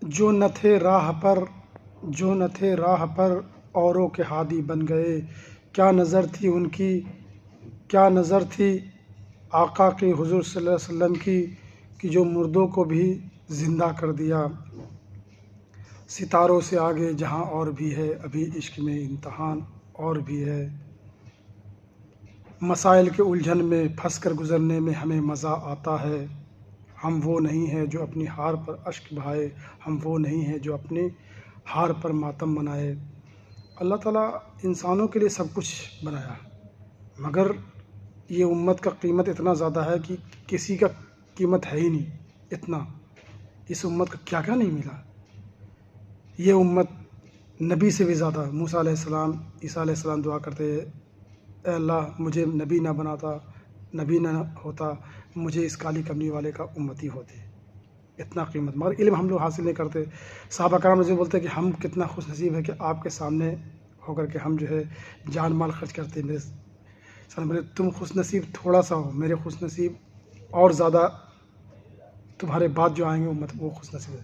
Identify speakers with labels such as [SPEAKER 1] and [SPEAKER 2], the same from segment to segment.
[SPEAKER 1] جو نہ تھے راہ پر اوروں کے ہادی بن گئے، کیا نظر تھی ان کی، کیا نظر تھی آقا کی حضور صلی اللہ علیہ وسلم کی، کہ جو مردوں کو بھی زندہ کر دیا۔ ستاروں سے آگے جہاں اور بھی ہے، ابھی عشق میں امتحان اور بھی ہے۔ مسائل کے الجھن میں پھنس کر گزرنے میں ہمیں مزہ آتا ہے۔ ہم وہ نہیں ہیں جو اپنی ہار پر اشک بہائے، ہم وہ نہیں ہیں جو اپنی ہار پر ماتم منائے۔ اللہ تعالیٰ انسانوں کے لیے سب کچھ بنایا، مگر یہ امت کا قیمت اتنا زیادہ ہے کہ کسی کا قیمت ہے ہی نہیں اتنا۔ اس امت کا کیا کیا نہیں ملا۔ یہ امت نبی سے بھی زیادہ، موسیٰ علیہ السلام، عیسیٰ علیہ السلام دعا کرتے، اے اللہ مجھے نبی نہ بناتا، نبی نہ ہوتا، مجھے اس کالی کملی والے کا امتی ہوتے۔ اتنا قیمت، مگر علم ہم لوگ حاصل نہیں کرتے۔ صحابہ کرام رضی اللہ عنہم بولتے کہ ہم کتنا خوش نصیب ہے کہ آپ کے سامنے ہو کر کے ہم جو ہے جان مال خرچ کرتے۔ میرے سامنے بولے تم خوش نصیب تھوڑا سا ہو، میرے خوش نصیب اور زیادہ تمہارے بعد جو آئیں گے امت وہ خوش نصیب ہے۔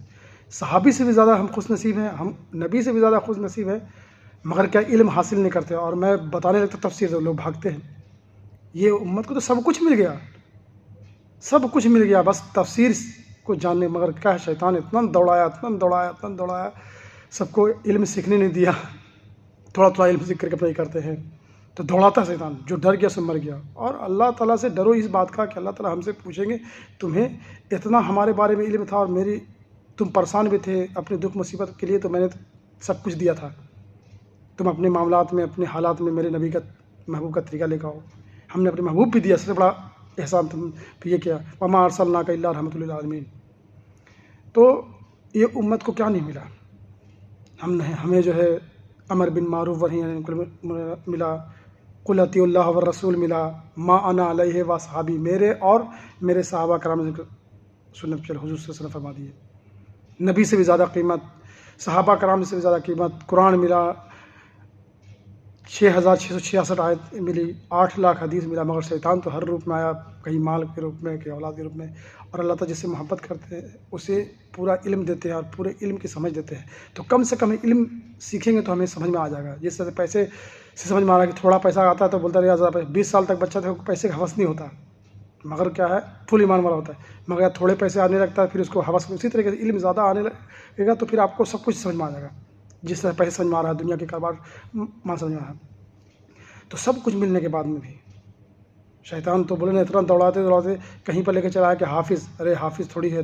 [SPEAKER 1] صحابی سے بھی زیادہ ہم خوش نصیب ہیں، ہم نبی سے بھی زیادہ خوش نصیب ہیں، مگر کیا علم حاصل نہیں کرتے۔ اور میں بتانے لگتا تفسیر تو لوگ بھاگتے ہیں۔ یہ امت کو تو سب کچھ مل گیا، سب کچھ مل گیا، بس تفسیر کو جاننے، مگر کیا ہے شیطان اتنا دوڑایا سب کو علم سیکھنے نہیں دیا۔ تھوڑا تھوڑا علم سیکھ کر کے اپنا ہی کرتے ہیں، تو دوڑاتا شیطان، جو ڈر گیا سو مر گیا۔ اور اللہ تعالیٰ سے ڈرو اس بات کا کہ اللہ تعالیٰ ہم سے پوچھیں گے تمہیں اتنا ہمارے بارے میں علم تھا اور تم پریشان بھی تھے اپنے دکھ مصیبت کے لیے، تو میں نے سب کچھ دیا تھا، تم اپنے معاملات میں اپنے حالات میں میرے نبی کا محبوب کا طریقہ لے کے آؤ۔ ہم نے اپنے محبوب بھی دیا، سب سے بڑا احسان تم پہ یہ کیا، وما ارسلناک الا رحمۃ للعالمین۔ تو یہ امت کو کیا نہیں ملا، ہمیں جو ہے امر بن معروف ونہی عن المنکر ملا، قل اطیعوا اللہ والرسول ملا، ما انا علیہ و صحابی، میرے اور میرے صحابہ کرام سنت چل، حضور صلی اللہ علیہ وسلم فرما دیے۔ نبی سے بھی زیادہ قیمت، صحابہ کرام سے بھی زیادہ قیمت، قرآن ملا، 6666 آیت ملی، 8 لاکھ حدیث ملا، مگر شیطان تو ہر روپ میں آیا، کہیں مال کے روپ میں، کہیں اولاد کے روپ میں۔ اور اللہ تعالیٰ جس سے محبت کرتے ہیں اسے پورا علم دیتے ہیں اور پورے علم کی سمجھ دیتے ہیں۔ تو کم سے کم علم سیکھیں گے تو ہمیں سمجھ میں آ جائے گا۔ جس طرح پیسے سے سمجھ میں آ رہا ہے کہ تھوڑا پیسہ آتا ہے تو بولتا رہے زیادہ 20 سال تک بچہ تھا پیسے کا حوث نہیں ہوتا، مگر کیا ہے فل ایمان والا ہوتا ہے۔ مگر تھوڑے پیسے آنے لگتا ہے پھر اس کو حوث، اسی طریقے سے علم زیادہ آنے لگے گا تو پھر آپ کو سب کچھ سمجھ میں آ جائے گا۔ جس طرح پیسے سمجھ میں آ رہا ہے، دنیا کے کاروبار سمجھ میں آ رہا ہے، تو سب کچھ ملنے کے بعد میں بھی شیطان تو بولے نا اتنا دوڑاتے کہیں پر لے کے چلا ہے کہ حافظ، ارے حافظ تھوڑی ہے،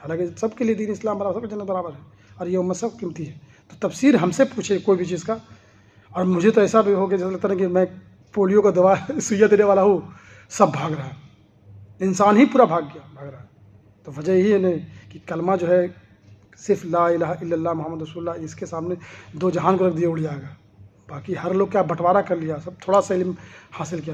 [SPEAKER 1] حالانکہ سب کے لیے دین اسلام برابر، سب کے جنت برابر ہے، اور یہ امت سب قیمتی ہے۔ تو تفسیر ہم سے پوچھے کوئی بھی چیز کا، اور مجھے تو ایسا بھی ہو گیا جیسا لگتا ہے کہ میں پولیو کا دوا سوئیاں دینے والا ہوں، سب بھاگ رہا ہے، انسان ہی پورا بھاگ رہا ہے۔ تو وجہ یہی ہے نا کہ کلمہ جو ہے صرف لا الہ الا اللہ محمد رسول اللہ، اس کے سامنے دو جہان کو رکھ دیا اڑ جائے گا۔ باقی ہر لوگ کیا بٹوارا کر لیا، سب تھوڑا سا علم حاصل کیا،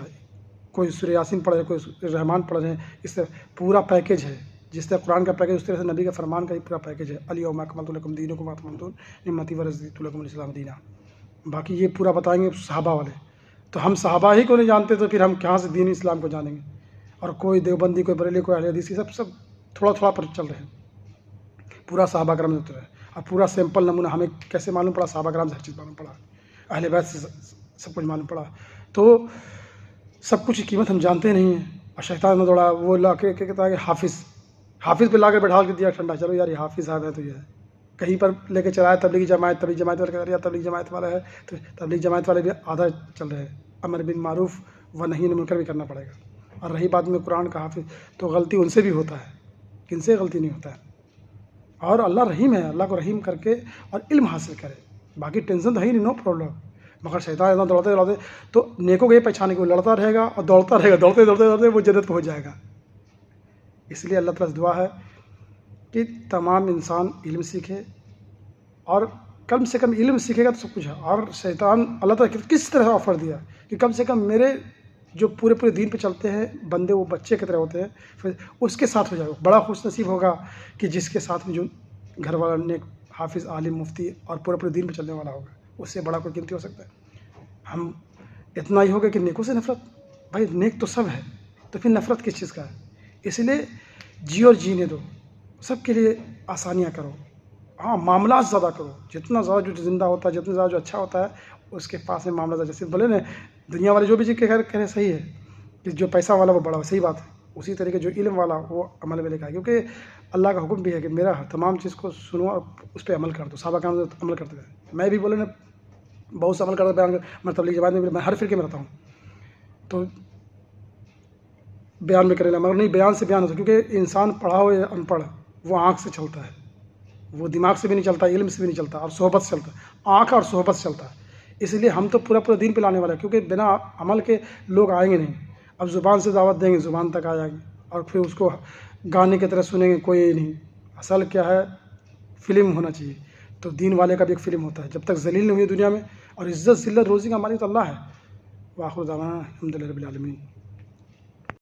[SPEAKER 1] کوئی سورہ یاسین پڑھ رہے ہیں، کوئی رحمان پڑھ رہے ہیں، اس طرح پورا پیکیج ہے۔ جس طرح قرآن کا پیکیج، اس طرح سے نبی کا فرمان کا ہی پورا پیکیج ہے، الیوم اکملت لکم دینکم واتممت نعمتی ورضیت لکم الاسلام دینا۔ باقی یہ پورا بتائیں گے صحابہ والے، تو ہم صحابہ ہی کو نہیں جانتے تو پھر ہم کہاں سے دین اسلام کو جانیں گے۔ اور کوئی دیوبندی، کوئی بریلی، کوئی اہل حدیث، سب تھوڑا تھوڑا پر چل رہے ہیں، پورا صحابہ کرام سے اترا ہے۔ اور پورا سیمپل نمونہ ہمیں کیسے معلوم پڑا، صحابہ کرام سے ہر چیز معلوم پڑا، اہل بیت سے سب کچھ معلوم پڑا۔ تو سب کچھ کی قیمت ہم جانتے نہیں ہیں، اور شیطان نے دوڑا وہ لا کے کہتا ہے کہ حافظ پہ لا کے بیٹھا کے دیا ٹھنڈا، چلو یار یہ حافظ صاحب ہے تو یہ ہے، کہیں پر لے کے چلایا تبلیغی جماعت والے کہہ رہے ہیں تبلیغی جماعت والا ہے، تو تبلیغی جماعت والے بھی آدھا چل رہے ہیں، امر بن معروف و نہی عن المنکر بھی کرنا پڑے گا۔ اور رہی بات میں قرآن کا حافظ، تو غلطی ان سے بھی ہوتا ہے، کن سے غلطی نہیں ہوتا ہے۔ اور اللہ رحیم ہے، اللہ کو رحیم کر کے اور علم حاصل کرے، باقی ٹینشن تو ہے ہی نہیں، نو پرابلم۔ مگر شیطان اتنا دوڑاتے تو نیکوں کو یہ پہچانے کو لڑتا رہے گا اور دوڑتا رہے گا، دوڑتے وہ جنت پہنچ جائے گا۔ اس لیے اللہ تعالیٰ سے دعا ہے کہ تمام انسان علم سیکھے، اور کم سے کم علم سیکھے گا تو سب کچھ ہے۔ اور شیطان اللہ تعالیٰ کس طرح آفر دیا کہ کم سے کم میرے جو پورے دین پہ چلتے ہیں بندے، وہ بچے کی طرح ہوتے ہیں، پھر اس کے ساتھ ہو جائے گا۔ بڑا خوش نصیب ہوگا کہ جس کے ساتھ میں جو گھر والا نیک حافظ، عالم، مفتی اور پورے دین پہ چلنے والا ہوگا، اس سے بڑا کوئی قیمتی ہو سکتا ہے۔ ہم اتنا ہی ہوگا کہ نیکوں سے نفرت، بھائی نیک تو سب ہے، تو پھر نفرت کس چیز کا ہے؟ اس لیے جیو اور جینے دو، سب کے لیے آسانیاں کرو، ہاں معاملات زیادہ کرو، جتنا زیادہ جو زندہ ہوتا ہے، جتنا زیادہ جو اچھا ہوتا ہے اس کے پاس میں معاملات زیادہ، جیسے بولے نا دنیا والے جو بھی چیز کہہ رہے صحیح ہے کہ جو پیسہ والا وہ بڑا، صحیح بات ہے، اسی طریقے جو علم والا وہ عمل میں لے کے آئے، کیونکہ اللہ کا حکم بھی ہے کہ میرا تمام چیز کو سنو اور اس پہ عمل کر دو، صحابہ کرام عمل کرتے تھے، میں بھی بولے نا بہت سے عمل کرتا بیان میں تبلیغ جماعت میں ہر فرقے میں رہتا ہوں، تو بیان میں کرے لا، مگر نہیں بیان سے بیان ہوتا ہے، کیونکہ انسان پڑھا ہو یا ان پڑھ وہ آنکھ سے چلتا ہے، وہ دماغ سے بھی نہیں چلتا، علم سے بھی نہیں چلتا، اور صحبت سے چلتا ہے، آنکھ اور صحبت سے چلتا ہے، اس لیے ہم تو پورا دین پہ لانے والا ہے، کیونکہ بنا عمل کے لوگ آئیں گے نہیں، اب زبان سے دعوت دیں گے زبان تک آ جائیں گے، اور پھر اس کو گانے کی طرح سنیں گے کوئی نہیں، اصل کیا ہے فلم ہونا چاہیے، تو دین والے کا بھی ایک فلم ہوتا ہے، جب تک ذلیل نہیں ہوئی دنیا میں، اور عزت ذلت روزی کا مالک تو اللہ ہے، وآخر دعوانا الحمد للہ رب العالمین۔